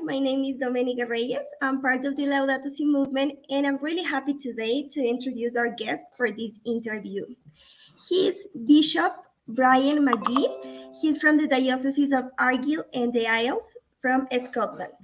My name is Domenica Reyes. I'm part of the Laudato Si movement, and I'm really happy today to introduce our guest for this interview. He's Bishop Brian McGee. He's from the Diocese of Argyll and the Isles from Scotland.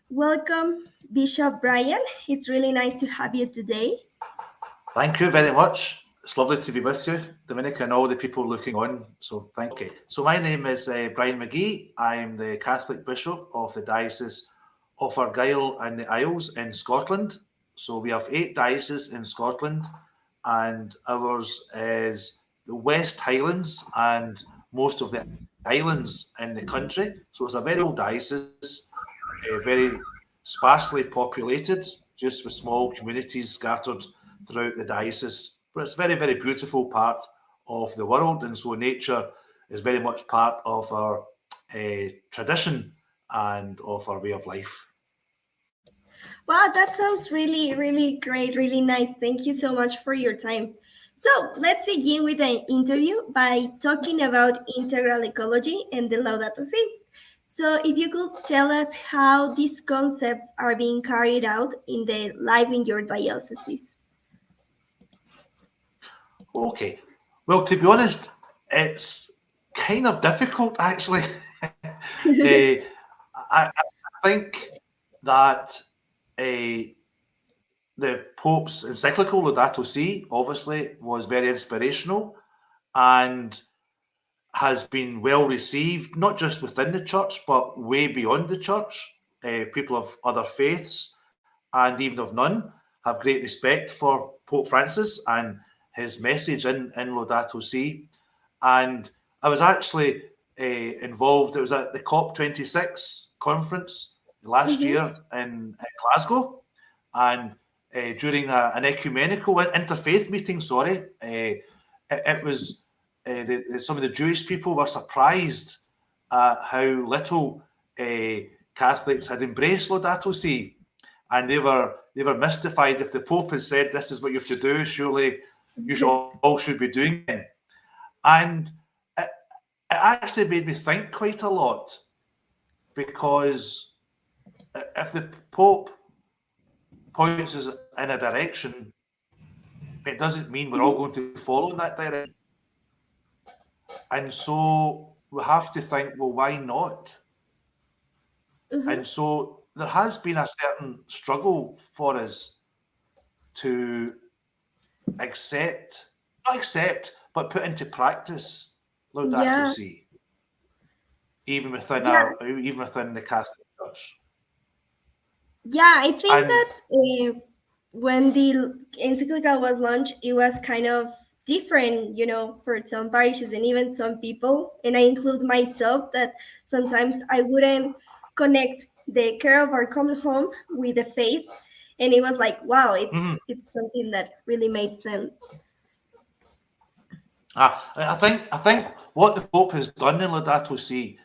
Welcome, Bishop Brian. It's really nice to have you today. Thank you very much. It's lovely to be with you, Dominica, and all the people looking on. So thank you. So my name is Brian McGee. I'm the Catholic Bishop of the Diocese of Argyll and the Isles in Scotland. So we have 8 dioceses in Scotland, and ours is the West Highlands and most of the islands in the country. So it's a very old diocese, very sparsely populated, just with small communities scattered throughout the diocese. But it's a very, very beautiful part of the world, and so nature is very much part of our tradition and of our way of life. Wow, that sounds really, really great, really nice. Thank you so much for your time. So let's begin with the interview by talking about integral ecology and the Laudato Si. So if you could tell us how these concepts are being carried out in the life in your diocese. Okay. Well, to be honest, it's kind of difficult actually. I think that the Pope's encyclical Laudato Si obviously was very inspirational and has been well received, not just within the church, but way beyond the church. People of other faiths and even of none have great respect for Pope Francis and his message in Laudato Si. And I was actually involved, it was at the COP26 conference last year in Glasgow, and during an ecumenical interfaith meeting, it was some of the Jewish people were surprised at how little Catholics had embraced Laudato Si, and they were mystified. If the Pope has said this is what you have to do, surely you all should be doing it. And it actually made me think quite a lot, because if the Pope points us in a direction, it doesn't mean we're all going to follow in that direction. And so we have to think, well, why not? And so there has been a certain struggle for us to not accept, but put into practice Laudato Si, even within the Catholic Church. Yeah, I think that when the encyclical was launched, it was kind of different, for some parishes and even some people. And I include myself that sometimes I wouldn't connect the care of our common home with the faith. And it was like, wow, it's something that really made sense. I think what the Pope has done in Laudato Si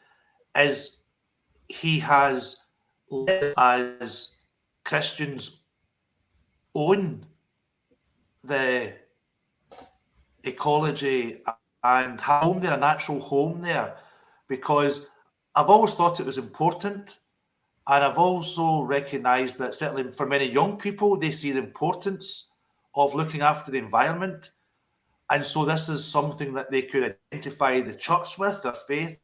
is he has let as Christians own the ecology and have a natural home there, because I've always thought it was important, and I've also recognised that certainly for many young people, they see the importance of looking after the environment. And so this is something that they could identify the church with, their faith.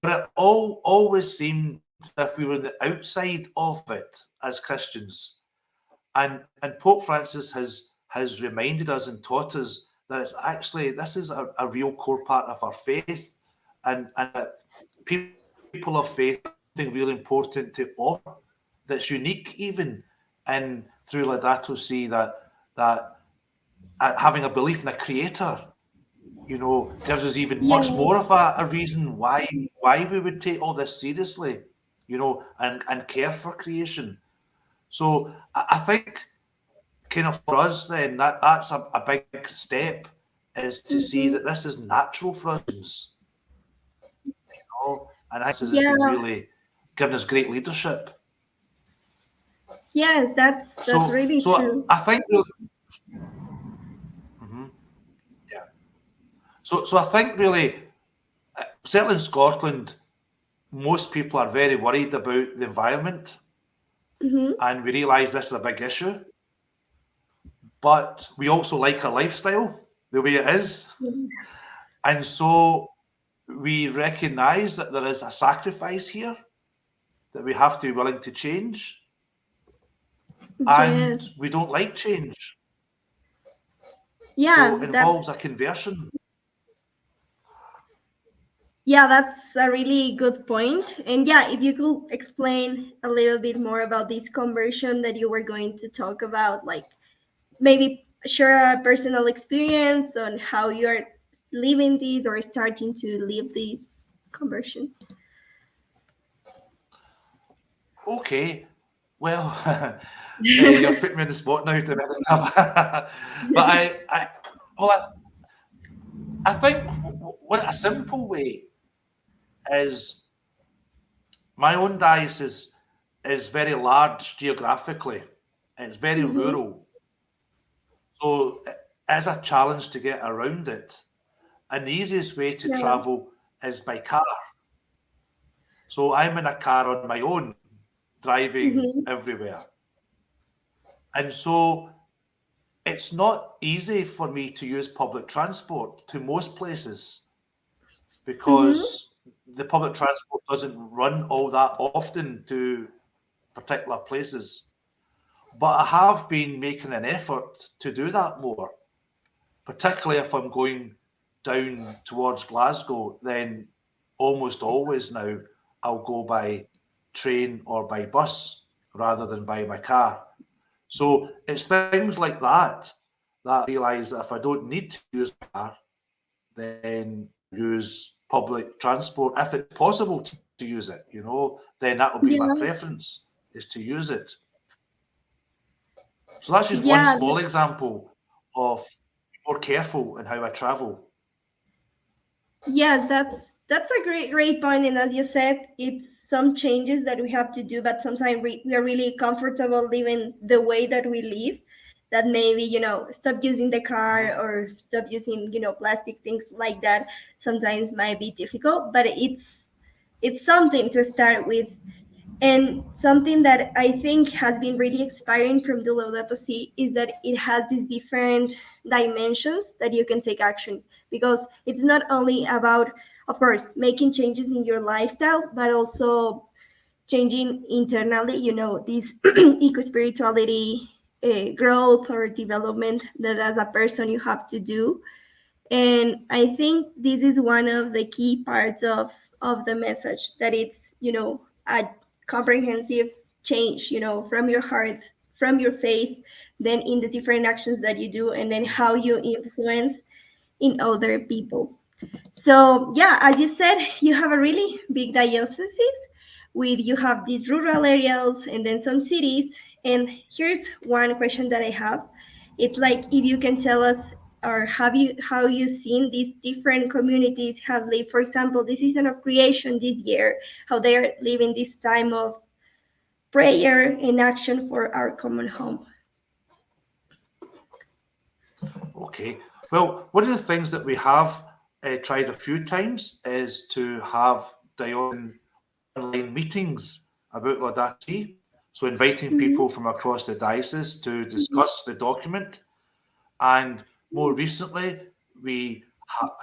But it always seemed as if we were on the outside of it as Christians. And Pope Francis has reminded us and taught us that it's actually, this is a real core part of our faith, and that people of faith have something really important to offer that's unique even in through Laudato Si, that having a belief in a creator, gives us even much more of a reason why we would take all this seriously, and care for creation. So I think kind of for us then, that's a big step, is to see that this is natural for us, and this has been really given us great leadership. Yes, that's really true. I think So I think really, certainly in Scotland, most people are very worried about the environment, Mm-hmm. and we realise this is a big issue. But we also like our lifestyle the way it is, and so we recognise that there is a sacrifice here that we have to be willing to change, and Yes. we don't like change. So Yeah, it that involves a conversion. yeah, that's a really good point. And yeah, if you could explain a little bit more about this conversion that you were going to talk about, like maybe share a personal experience on how you're living this or starting to live this conversion. Okay, well, you've put me on the spot now, to but well, I think one a simple way is my own diocese is very large geographically. It's very Mm-hmm. rural, so it is a challenge to get around it. And the easiest way to Yeah. travel is by car. So I'm in a car on my own, driving Mm-hmm. everywhere. And so it's not easy for me to use public transport to most places Mm-hmm. because the public transport doesn't run all that often to particular places. But I have been making an effort to do that more, particularly if I'm going down towards Glasgow, then almost always now I'll go by train or by bus rather than by my car. So it's things like that I realise that if I don't need to use my car, then use public transport if it's possible to use it, then that will be my Yeah. preference is to use it. So that's just one Yeah. small example of more careful in how I travel. Yes, that's a great point. And as you said, it's some changes that we have to do, but sometimes we are really comfortable living the way that we live. That maybe stop using the car Mhm. or stop using plastic things like that. Sometimes might be difficult, but it's something to start with. And something that I think has been really inspiring from the Laudato Si is that it has these different dimensions that you can take action, because it's not only about, of course, making changes in your lifestyle, but also changing internally, this eco spirituality growth or development that as a person you have to do. And I think this is one of the key parts of the message, that it's a comprehensive change, from your heart, from your faith, then in the different actions that you do, and then how you influence in other people. So yeah, as you said, you have a really big diocese with, you have these rural areas and then some cities. And here's one question that I have. It's like, if you can tell us, or have you how you seen these different communities have lived, for example, the season of creation this year, how they are living this time of prayer and action for our common home. Okay. Well, one of the things that we have tried a few times is to have diocesan online meetings about Laudato Si. So inviting Mm-hmm. people from across the diocese to discuss the document. And more recently, we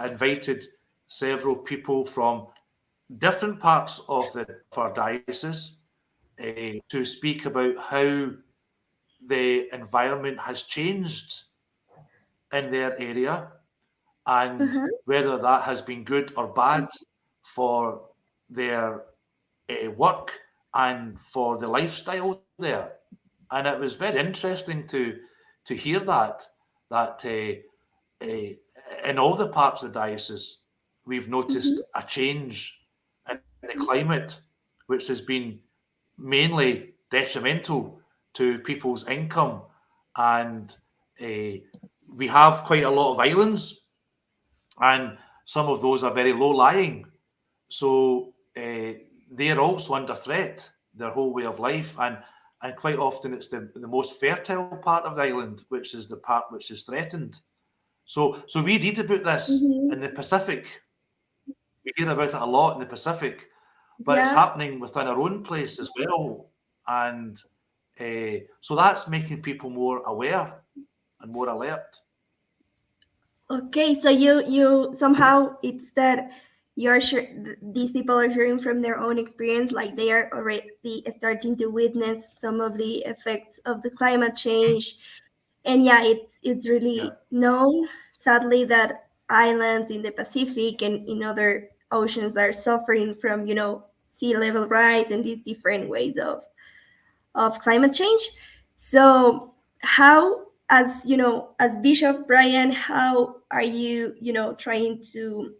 invited several people from different parts of our diocese to speak about how the environment has changed in their area and Uh-huh. whether that has been good or bad for their work and for the lifestyle there. And it was very interesting to hear that in all the parts of the diocese we've Mm-hmm. noticed a change in the climate, which has been mainly detrimental to people's income. And uh, we have quite a lot of islands, and some of those are very low lying. So they're also under threat, their whole way of life. And quite often it's the most fertile part of the island, which is the part which is threatened. So we read about this Mm-hmm. in the Pacific. We hear about it a lot in the Pacific. but it's Yeah. happening within our own place as well. And so that's making people more aware and more alert. Okay, so you somehow it's that these people are sharing from their own experience, like they are already starting to witness some of the effects of the climate change. And yeah, it's Yeah. really known, sadly, that islands in the Pacific and in other oceans are suffering from, sea level rise and these different ways of climate change. So how, as Bishop Brian, how are you, trying to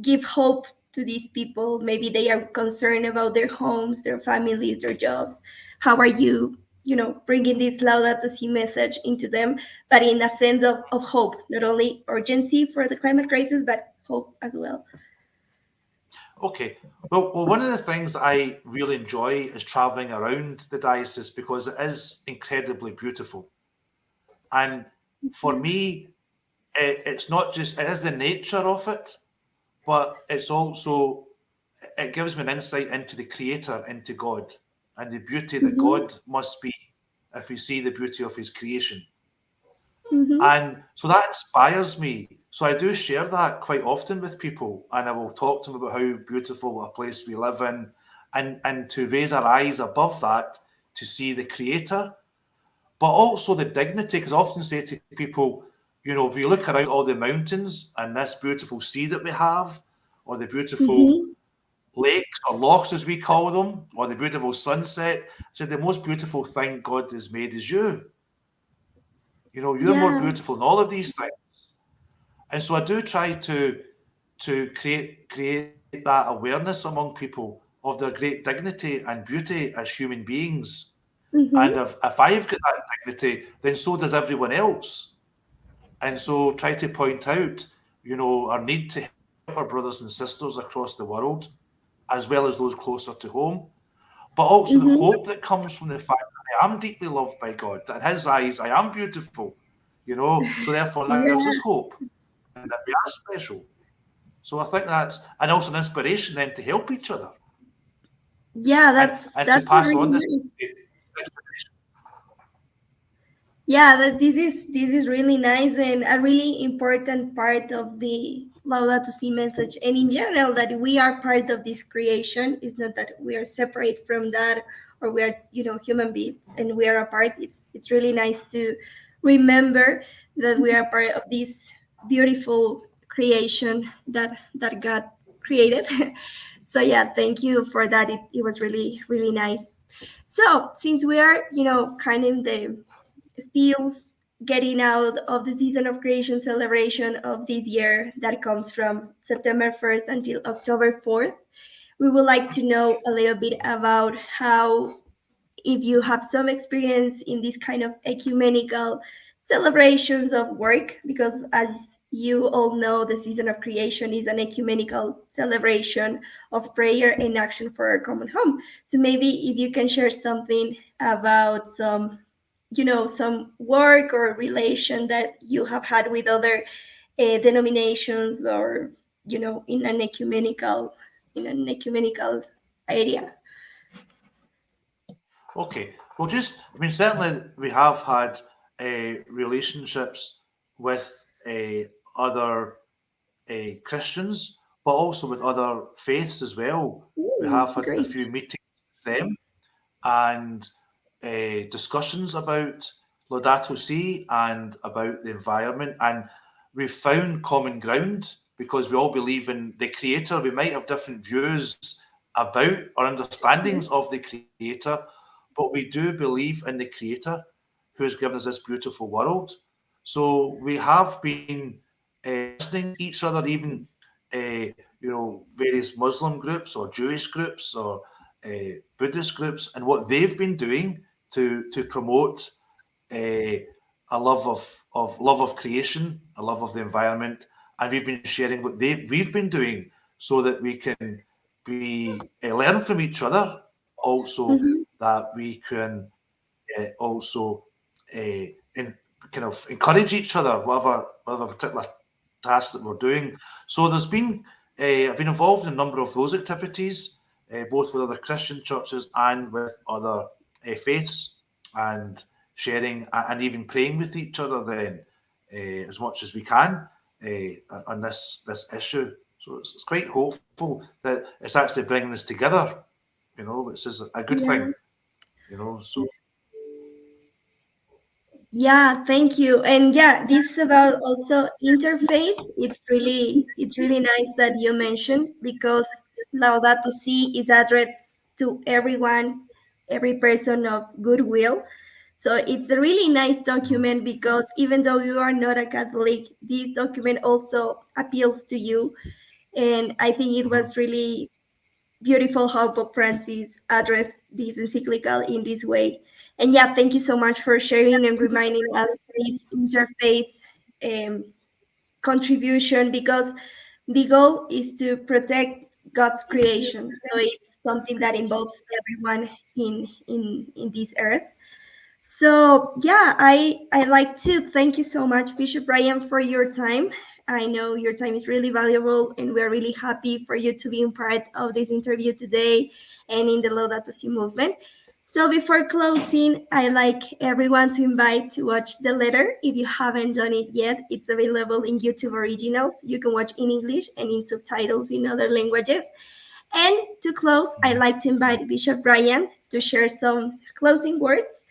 give hope to these people? Maybe they are concerned about their homes, their families, their jobs. How are you, bringing this Laudato Si message into them, but in a sense of hope, not only urgency for the climate crisis, but hope as well? Okay. Well, one of the things I really enjoy is traveling around the diocese because it is incredibly beautiful. And for me, it's not just, it is the nature of it, but it's also, it gives me an insight into the Creator, into God, and the beauty that Mm-hmm. God must be if we see the beauty of His creation. Mm-hmm. And so that inspires me. So I do share that quite often with people, and I will talk to them about how beautiful a place we live in, and to raise our eyes above that to see the Creator, but also the dignity. Because I often say to people, if you look around all the mountains and this beautiful sea that we have, or the beautiful Mm-hmm. lakes or lochs as we call them, or the beautiful sunset, so the most beautiful thing God has made is you. You're more Yeah. beautiful than all of these things. And so I do try to create that awareness among people of their great dignity and beauty as human beings. And Mm-hmm. if I've got that dignity, then so does everyone else. And so try to point out, our need to help our brothers and sisters across the world, as well as those closer to home, but also the Mm-hmm. hope that comes from the fact that I am deeply loved by God, that in His eyes I am beautiful, so therefore that gives us Yeah. hope and that we are special. So I think that's, and also an inspiration then to help each other Yeah, and to that's a pass really on this nice. inspiration. Yeah, that this is really nice and a really important part of the Laudato Si message, and in general that we are part of this creation. It's not that we are separate from that, or we are, human beings and we are a part. It's really nice to remember that we are part of this beautiful creation that God created. So yeah, thank you for that. It was really really nice. So since we are, kind of in the still getting out of the season of creation celebration of this year that comes from September 1st until October 4th, we would like to know a little bit about how, if you have some experience in this kind of ecumenical celebrations of work, because as you all know, the season of creation is an ecumenical celebration of prayer and action for our common home. So maybe if you can share something about some work or relation that you have had with other denominations, or in an ecumenical area. Okay. Well, I mean, certainly we have had relationships with other Christians, but also with other faiths as well. We have had a Great. few meetings with them and discussions about Laudato Si and about the environment. And we've found common ground because we all believe in the Creator. We might have different views about or understandings of the Creator, but we do believe in the Creator who has given us this beautiful world. So we have been listening to each other, even various Muslim groups or Jewish groups or Buddhist groups, and what they've been doing to promote a, a love of creation, a love of the environment, and we've been sharing what we've been doing so that we can be learn from each other, but also Mhm. that we can also in, kind of encourage each other, whatever particular task that we're doing. So there's been I've been involved in a number of those activities. both with other Christian churches and with other faiths, and sharing and even praying with each other then as much as we can on this issue. So it's quite hopeful that it's actually bringing us together, which is a good thing, Yeah. So Yeah, thank you. And yeah, this about also interfaith. It's really nice that you mentioned, because Laudato Si is addressed to everyone, every person of goodwill. So it's a really nice document, because even though you are not a Catholic, this document also appeals to you. And I think it was really beautiful how Pope Francis addressed this encyclical in this way. And yeah, thank you so much for sharing and reminding us this interfaith um, contribution, because the goal is to protect God's creation. So it's something that involves everyone in this earth. So yeah, I like to thank you so much, Bishop Brian, for your time. I know your time is really valuable, and we're really happy for you to be in part of this interview today and in the Laudato Si movement. So before closing, I like everyone to invite to watch the letter. If you haven't done it yet, it's available in YouTube Originals. You can watch in English and in subtitles in other languages. And to close, I like to invite Bishop Brian to share some closing words.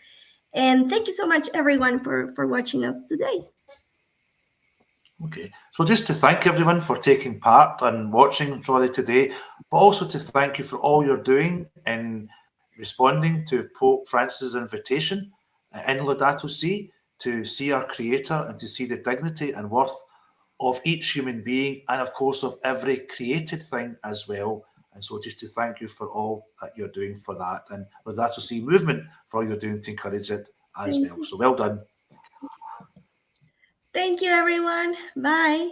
And thank you so much, everyone, for watching us today. okay. So just to thank everyone for taking part and watching Trolley today, but also to thank you for all you're doing in responding to Pope Francis' invitation in Laudato Si to see our Creator and to see the dignity and worth of each human being, and of course of every created thing as well. And so just to thank you for all that you're doing for that, and Laudato Si movement for all you're doing to encourage it as Thank well. you. So well done. Thank you, everyone. Bye.